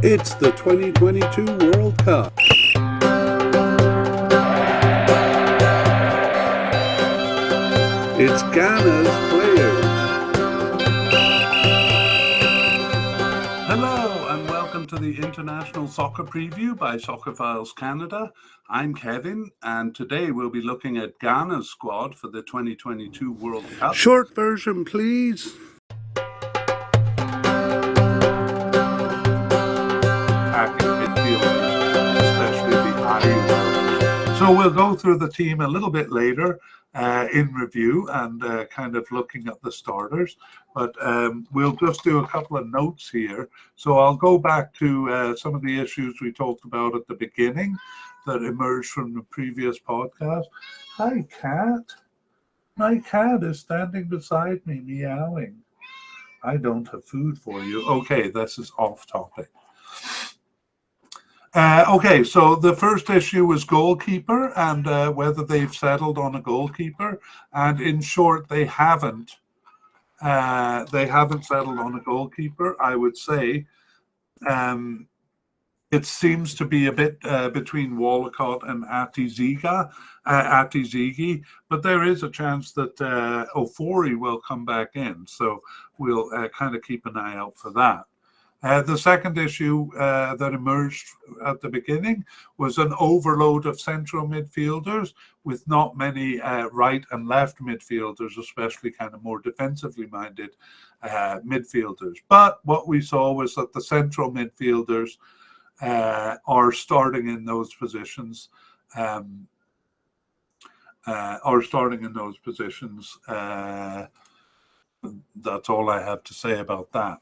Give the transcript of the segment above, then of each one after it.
It's the 2022 World Cup. It's Ghana's players. Hello and welcome to the International Soccer Preview by Soccerphiles Canada. I'm Kevin and today we'll be looking at Ghana's squad for the 2022 World Cup. Short version, please. So we'll go through the team a little bit later in review and kind of looking at the starters, but we'll just do a couple of notes here. So I'll go back to some of the issues we talked about at the beginning that emerged from the previous podcast. Hi, cat. My cat is standing beside me meowing. I don't have food for you. Okay, this is off topic. Okay, so the first issue was goalkeeper and whether they've settled on a goalkeeper. And in short, they haven't. They haven't settled on a goalkeeper. I would say it seems to be a bit between Wallacott and Atizigi, but there is a chance that Ofori will come back in. So we'll kind of keep an eye out for that. The second issue that emerged at the beginning was an overload of central midfielders with not many right and left midfielders, especially kind of more defensively minded midfielders. But what we saw was that the central midfielders are starting in those positions. That's all I have to say about that.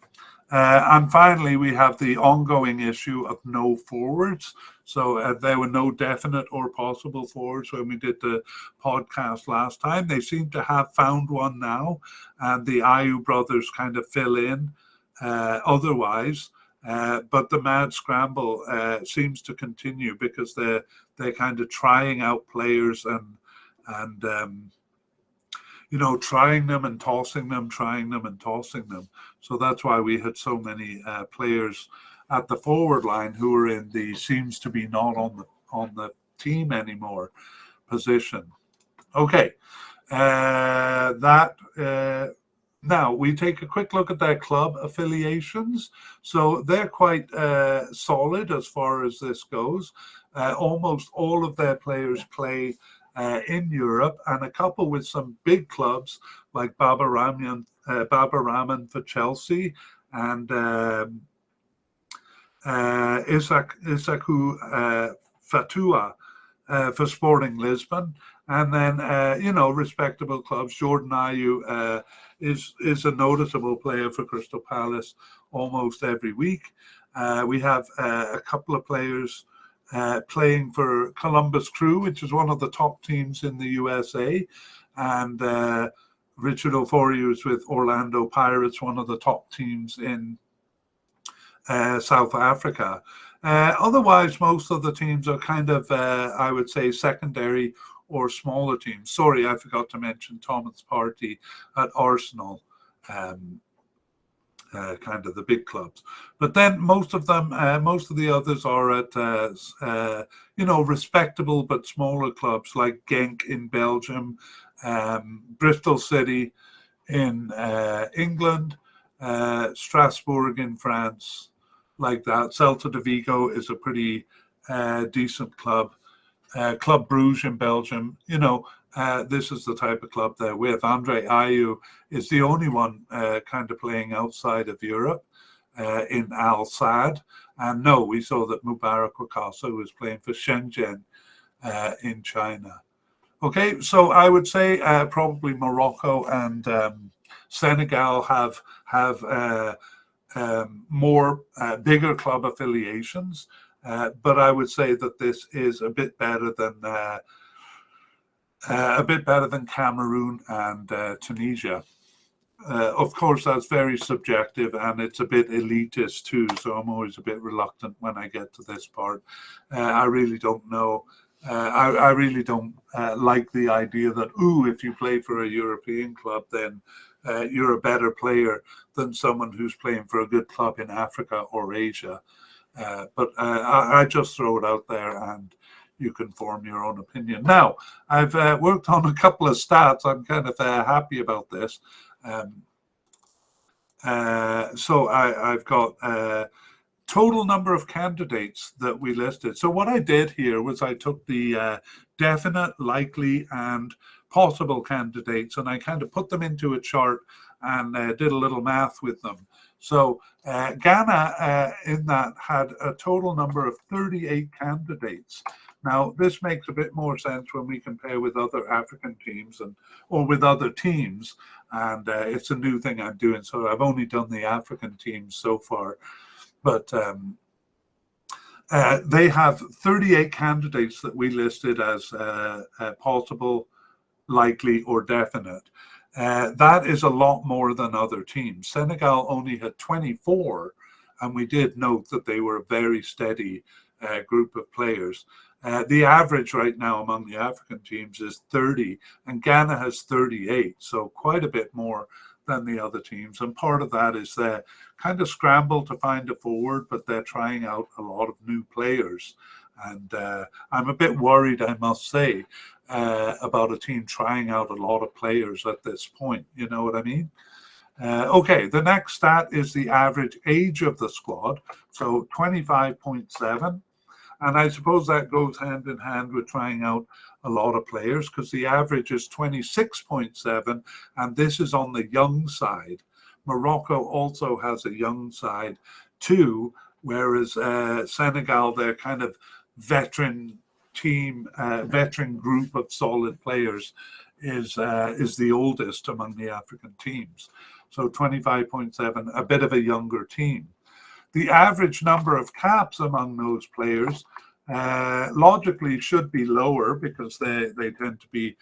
And finally, we have the ongoing issue of no forwards. So there were no definite or possible forwards when we did the podcast last time. They seem to have found one now, and the Ayew brothers kind of fill in otherwise. But the mad scramble seems to continue because they're kind of trying out players and trying them and tossing them, So that's why we had so many players at the forward line who were in the seems to be not on the team anymore position. Okay, now we take a quick look at their club affiliations. So they're quite solid as far as this goes. Almost all of their players play in Europe, and a couple with some big clubs like Baba Rahman for Chelsea and Isaku Fatua for Sporting Lisbon, and then respectable clubs. Jordan Ayew is a noticeable player for Crystal Palace almost every week. We have a couple of players playing for Columbus Crew, which is one of the top teams in the USA, and Richard Ofori is with Orlando Pirates, one of the top teams in South Africa. Otherwise, most of the teams are kind of, I would say, secondary or smaller teams. Sorry, I forgot to mention Thomas Partey at Arsenal. Kind of the big clubs, but then most of the others are at respectable but smaller clubs like Genk in Belgium, Bristol City in England, Strasbourg in France, like that. Celta de Vigo is a pretty decent club. Club Bruges in Belgium, this is the type of club they're with. Andre Ayew is the only one kind of playing outside of Europe in Al Sadd. And no, we saw that Mubarak Wakaso was playing for Shenzhen in China. Okay, so I would say probably Morocco and Senegal have more bigger club affiliations. But I would say that this is a bit better than Cameroon and Tunisia. Of course, that's very subjective and it's a bit elitist too. So I'm always a bit reluctant when I get to this part. I really don't know. I really don't like the idea that, if you play for a European club, then you're a better player than someone who's playing for a good club in Africa or Asia. But I just throw it out there, and you can form your own opinion. Now, I've worked on a couple of stats. I'm kind of happy about this. So I've got total number of candidates that we listed. So what I did here was I took the definite, likely, and possible candidates, and I kind of put them into a chart and did a little math with them. So Ghana in that had a total number of 38 candidates. Now, this makes a bit more sense when we compare with other African teams or with other teams, and it's a new thing I'm doing. So I've only done the African teams so far, but they have 38 candidates that we listed as possible, likely, or definite. That is a lot more than other teams. Senegal only had 24, and we did note that they were a very steady group of players. The average right now among the African teams is 30, and Ghana has 38, so quite a bit more than the other teams. And part of that is they kind of scramble to find a forward, but they're trying out a lot of new players. And I'm a bit worried, I must say, about a team trying out a lot of players at this point. You know what I mean? Okay, the next stat is the average age of the squad. So 25.7. And I suppose that goes hand in hand with trying out a lot of players, because the average is 26.7, and this is on the young side. Morocco also has a young side too, whereas Senegal, they're kind of veteran team, veteran group of solid players, is the oldest among the African teams. So 25.7, a bit of a younger team. The average number of caps among those players logically should be lower, because they tend to be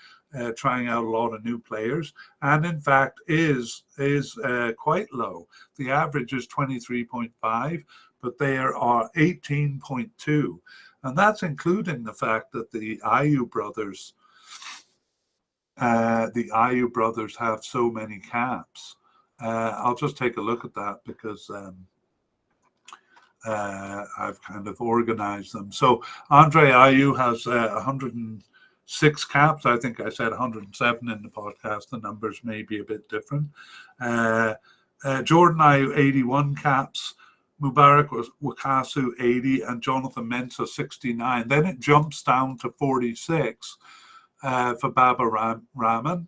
trying out a lot of new players, and in fact is quite low. The average is 23.5, but there are 18.2, and that's including the fact that the Ayew brothers have so many caps. I'll just take a look at that, because I've kind of organized them. So Andre Ayew has 106 caps. I think I said 107 in the podcast. The numbers may be a bit different. Jordan Ayew, 81 caps. Mubarak Wakasu, 80, and Jonathan Mensah, 69. Then it jumps down to 46 for Baba Rahman.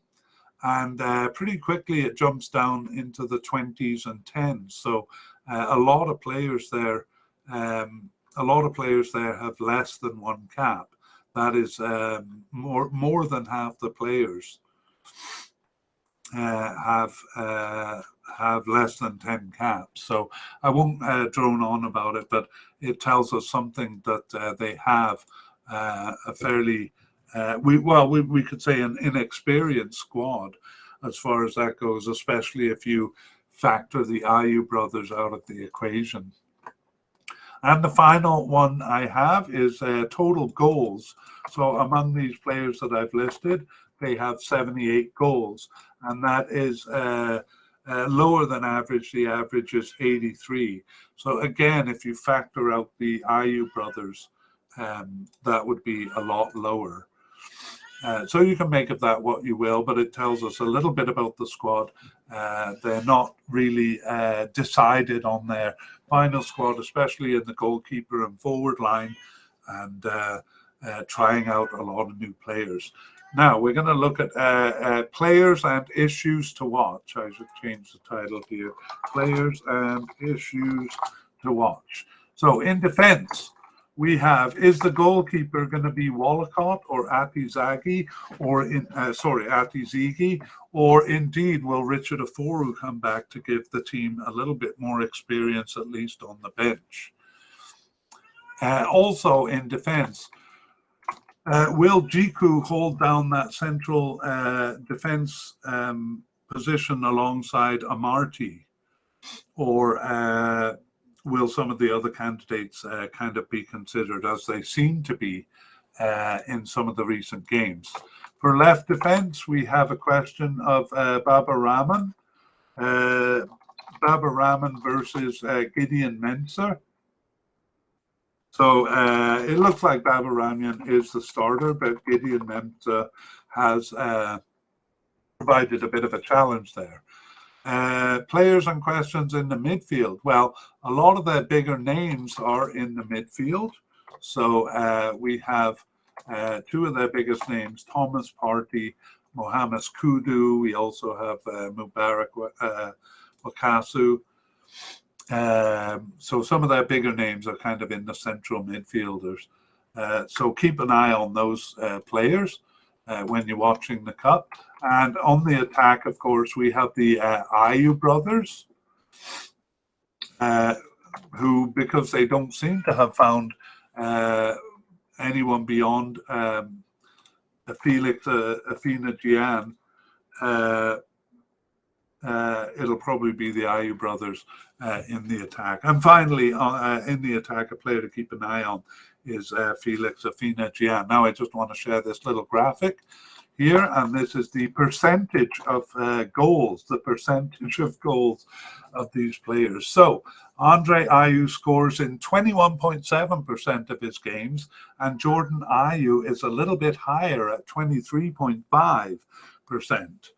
And pretty quickly it jumps down into the 20s and 10s. So a lot of players there have less than one cap. That is more than half the players have less than 10 caps. So I won't drone on about it, but it tells us something that they have a fairly we could say an inexperienced squad as far as that goes, especially if you factor the Ayew brothers out of the equation. And the final one I have is total goals. So among these players that I've listed, they have 78 goals, and that is lower than average. The average is 83. So again, if you factor out the Ayew brothers, that would be a lot lower. So you can make of that what you will, but it tells us a little bit about the squad. They're not really decided on their final squad, especially in the goalkeeper and forward line, and trying out a lot of new players. Now we're going to look at players and issues to watch. I should change the title here. Players and issues to watch. So in defense, we have, is the goalkeeper going to be Wallacott or Atizagi, or Atizigi, or indeed will Richard Aforu come back to give the team a little bit more experience, at least on the bench? Also in defense, will Jiku hold down that central defense position alongside Amarty, or will some of the other candidates kind of be considered, as they seem to be in some of the recent games? For left defense, we have a question of Baba Rahman. Baba Rahman versus Gideon Mensah. So it looks like Babaranian is the starter, but Gideon Mensah has provided a bit of a challenge there. Players and questions in the midfield. Well, a lot of their bigger names are in the midfield. So we have two of their biggest names, Thomas Partey, Mohamed Kudu. We also have Mubarak Wakasu. So some of their bigger names are kind of in the central midfielders. So keep an eye on those players when you're watching the Cup. And on the attack, of course, we have the Ayew brothers, who, because they don't seem to have found anyone beyond Felix Afina Gian, it'll probably be the Ayew brothers in the attack. And finally, in the attack, a player to keep an eye on is Felix Afina Gian. Now, I just want to share this little graphic here, and this is the percentage of goals, of these players. So Andre Ayew scores in 21.7% of his games, and Jordan Ayew is a little bit higher at 23.5%.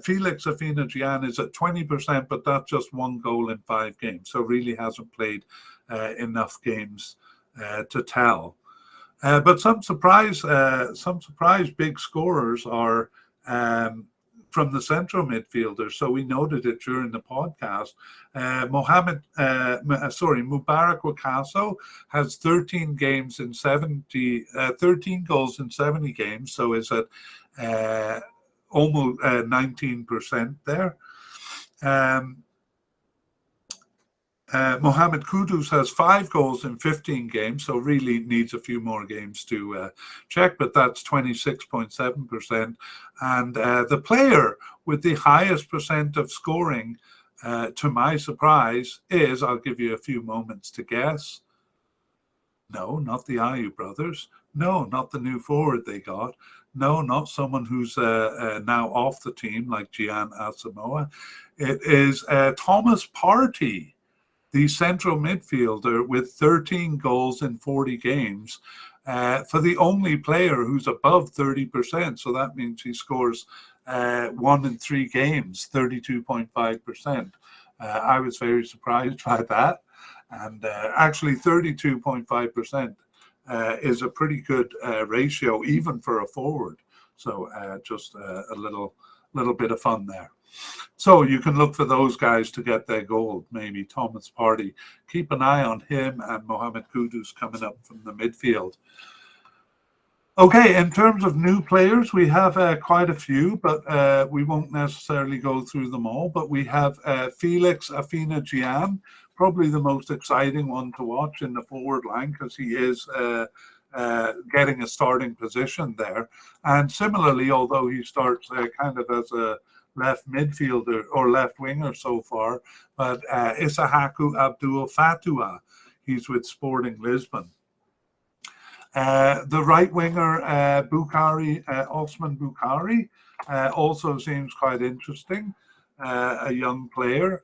Felix Afina Gian is at 20%, but that's just one goal in 5 games, so really hasn't played enough games to tell. But some surprise big scorers are from the central midfielders. So we noted it during the podcast. Mubarak Wakaso has 13 goals in 70 games, so is at almost 19% there. Mohamed Kudus has 5 goals in 15 games, so really needs a few more games to check, but that's 26.7%. And the player with the highest percent of scoring, to my surprise, is, I'll give you a few moments to guess. No, not the Ayew brothers. No, not the new forward they got. No, not someone who's now off the team like Gian Asamoah. It is Thomas Partey, the central midfielder, with 13 goals in 40 games, for the only player who's above 30%. So that means he scores 1 in 3 games, 32.5%. I was very surprised by that. And actually 32.5% is a pretty good ratio, even for a forward. So just a little bit of fun there. So you can look for those guys to get their goal. Maybe Thomas Partey. Keep an eye on him, and Mohamed Kudus coming up from the midfield. Okay, in terms of new players, we have quite a few, but we won't necessarily go through them all. But we have Felix Afina Gian, probably the most exciting one to watch in the forward line, because he is getting a starting position there. And similarly, although he starts kind of as a left midfielder or left winger so far, but Isahaku Abdul Fatua, he's with Sporting Lisbon. The right winger, Osman Bukhari, also seems quite interesting. A young player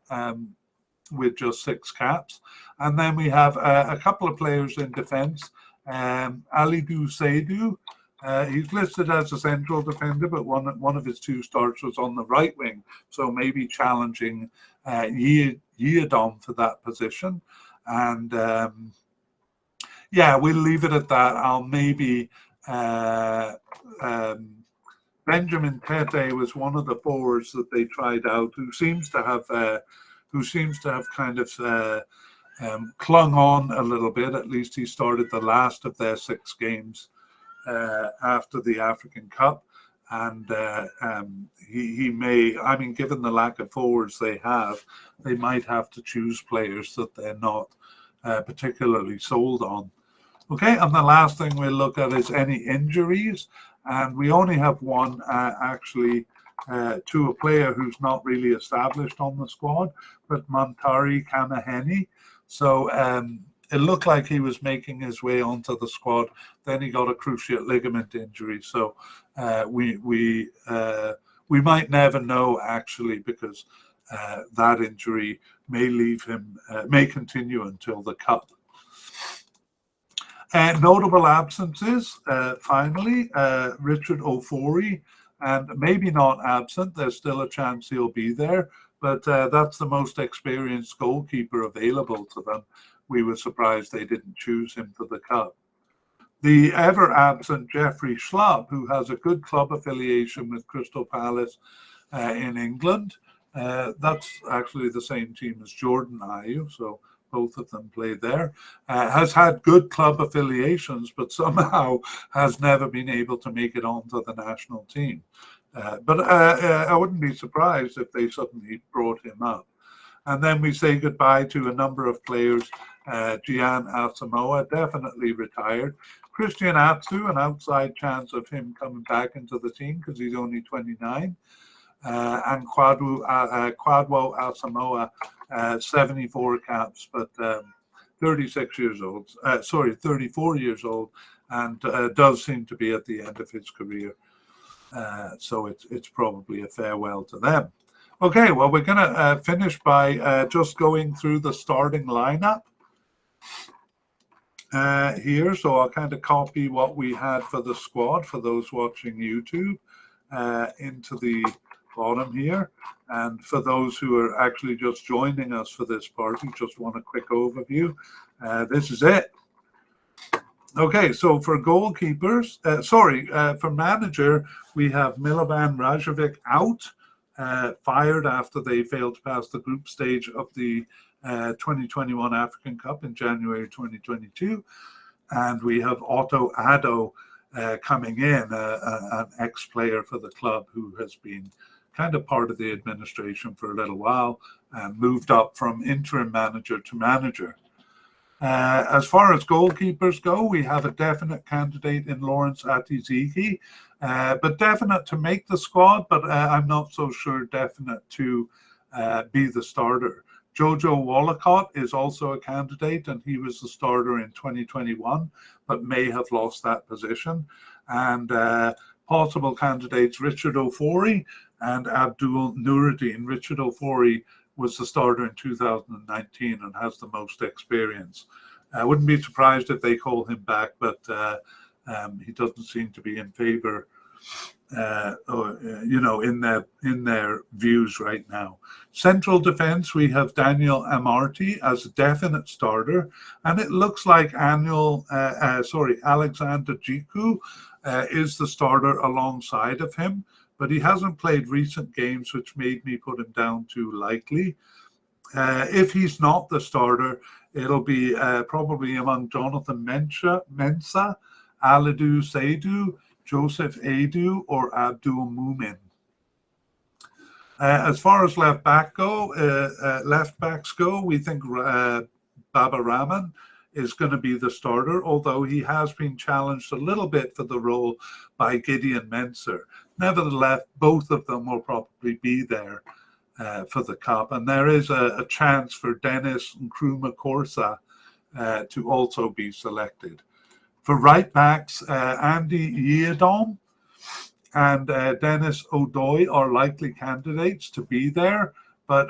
with just 6 caps. And then we have a couple of players in defence. Alidou Seydou, he's listed as a central defender, but one of his 2 starts was on the right wing, so maybe challenging Yiadom for that position. And yeah, we'll leave it at that. I'll maybe Benjamin Tete was one of the forwards that they tried out, who seems to have kind of clung on a little bit. At least he started the last of their 6 games after the African Cup, and he may, I mean, given the lack of forwards they might have to choose players that they're not particularly sold on. Okay, and the last thing we'll look at is any injuries, and we only have one actually to a player who's not really established on the squad, but Montari Kamaheni. So it looked like he was making his way onto the squad. Then he got a cruciate ligament injury. So we might never know, actually, because that injury may continue until the Cup. Notable absences, finally, Richard O'Forey, and maybe not absent, there's still a chance he'll be there, but that's the most experienced goalkeeper available to them. We were surprised they didn't choose him for the Cup. The ever-absent Jeffrey Schlupp, who has a good club affiliation with Crystal Palace in England. That's actually the same team as Jordan Ayew, so both of them played there. Has had good club affiliations, but somehow has never been able to make it onto the national team. But I wouldn't be surprised if they suddenly brought him up. And then we say goodbye to a number of players. Gian Asamoah, definitely retired. Christian Atsu, an outside chance of him coming back into the team because he's only 29. And Kwadwo Asamoah, 74 caps, but 36 years old, 34 years old, and does seem to be at the end of his career. So it's probably a farewell to them. Okay, well, we're going to finish by just going through the starting lineup here. So I'll kind of copy what we had for the squad for those watching YouTube into the bottom here. And for those who are actually just joining us for this party, just want a quick overview. This is it. Okay, so for goalkeepers, for manager, we have Milovan Rajovic out, fired after they failed to pass the group stage of the 2021 African Cup in January 2022. And we have Otto Addo coming in, an ex-player for the club who has been kind of part of the administration for a little while and moved up from interim manager to manager. As far as goalkeepers go, we have a definite candidate in Lawrence Atiziki, but definite to make the squad, but I'm not so sure definite to be the starter. Jojo Wallacott is also a candidate, and he was the starter in 2021, but may have lost that position. And possible candidates, Richard O'Forey and Abdul Nuruddin. Richard O'Forey was the starter in 2019 and has the most experience. I wouldn't be surprised if they call him back, but he doesn't seem to be in favor, in their views right now. Central defense, we have Daniel Amarty as a definite starter, and it looks like Alexander Jiku is the starter alongside of him, but he hasn't played recent games, which made me put him down to likely. If he's not the starter, it'll be probably among Jonathan Mensah, Alidou Seydou, Joseph Adu, or Abdul Mumin. As far as left backs go, we think Baba Rahman is going to be the starter, although he has been challenged a little bit for the role by Gideon Mensah. Nevertheless, both of them will probably be there for the Cup. And there is a chance for Dennis Nkrumah Corsa to also be selected. For right backs, Andy Yiadom and Dennis O'Doy are likely candidates to be there, but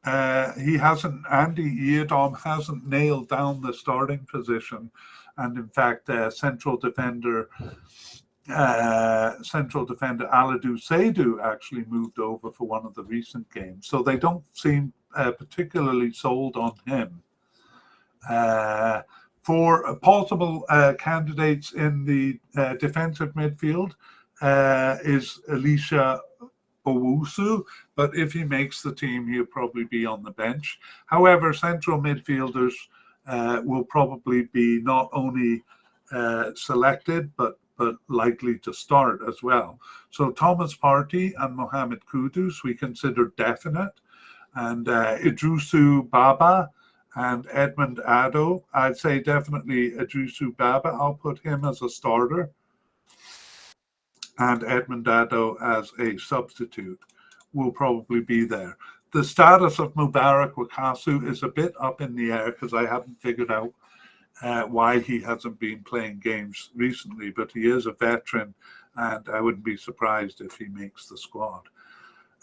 Andy Yiadom hasn't nailed down the starting position. And in fact, central defender Alidou Seydou actually moved over for one of the recent games. So they don't seem particularly sold on him. For possible candidates in the defensive midfield is Elisha Owusu, but if he makes the team, he'll probably be on the bench. However, central midfielders will probably be not only selected, but likely to start as well. So Thomas Partey and Mohamed Kudus we consider definite, and Idrisu Baba and Edmund Addo. I'd say definitely Idrisu Baba. I'll put him as a starter, and Edmund Addo as a substitute will probably be there. The status of Mubarak Wakasu is a bit up in the air because I haven't figured out why he hasn't been playing games recently, but he is a veteran, and I wouldn't be surprised if he makes the squad.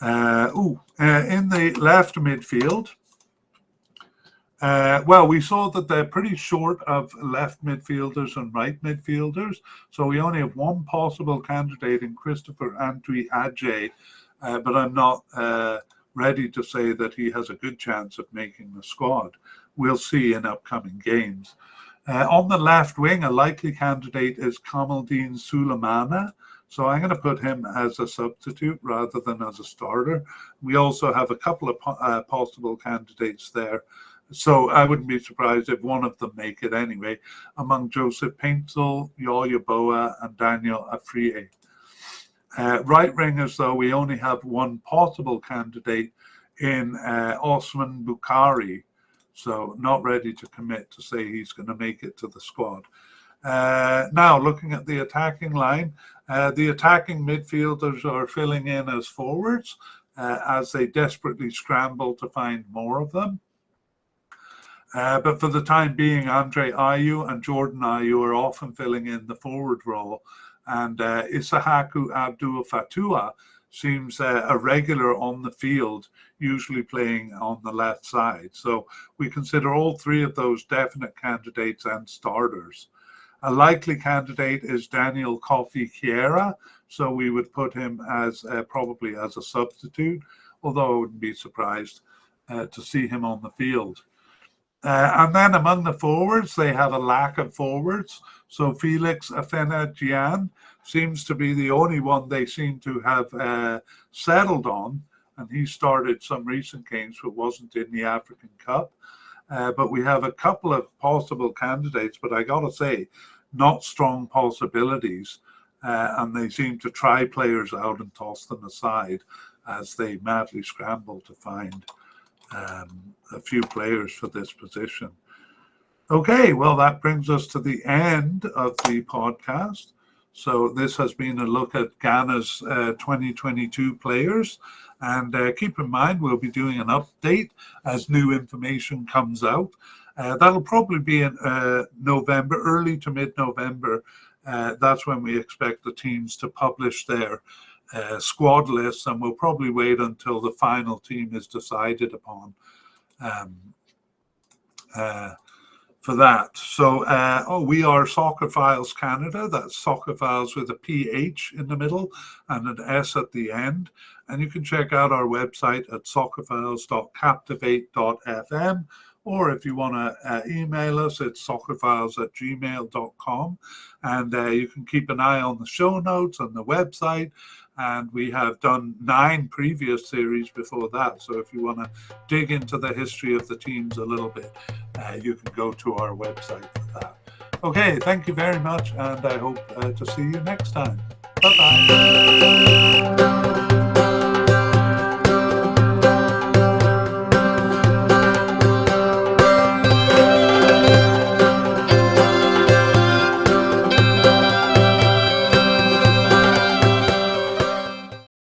In the left midfield, well, we saw that they're pretty short of left midfielders and right midfielders, so we only have one possible candidate in Christopher Antwi Adjei, but I'm not ready to say that he has a good chance of making the squad. We'll see in upcoming games. On the left wing, a likely candidate is Kamaldeen Sulemana. So I'm going to put him as a substitute rather than as a starter. We also have a couple of possible candidates there. So I wouldn't be surprised if one of them make it anyway, among Joseph Paintsel, Yoya Boa, and Daniel Afriye. Right wingers, though, we only have one possible candidate in Osman Bukhari. So not ready to commit to say he's going to make it to the squad. Now, looking at the attacking line, the attacking midfielders are filling in as forwards as they desperately scramble to find more of them. But for the time being, Andre Ayew and Jordan Ayew are often filling in the forward role, and Isahaku Abdul Fatua seems a regular on the field, usually playing on the left side. So we consider all three of those definite candidates and starters. A likely candidate is Daniel Kofi Kiera, so we would put him as probably as a substitute, although I wouldn't be surprised to see him on the field. And then among the forwards, they have a lack of forwards. So Felix Afena-Gyan seems to be the only one they seem to have settled on, and he started some recent games but wasn't in the African Cup. But we have a couple of possible candidates, but I got to say, not strong possibilities. And they seem to try players out and toss them aside as they madly scramble to find a few players for this position. Okay, well, that brings us to the end of the podcast. So this has been a look at Ghana's 2022 players. And keep in mind, we'll be doing an update as new information comes out. That'll probably be in November, early to mid-November. That's when we expect the teams to publish their squad lists, and we'll probably wait until the final team is decided upon for that. So we are Soccerphiles Canada. That's Soccerphiles with a PH in the middle and an S at the end. And you can check out our website at soccerphiles.captivate.fm, or if you want to email us, it's soccerphiles@gmail.com. And you can keep an eye on the show notes and the website. And we have done 9 previous series before that. So if you want to dig into the history of the teams a little bit, you can go to our website for that. Okay, thank you very much. And I hope to see you next time. Bye-bye.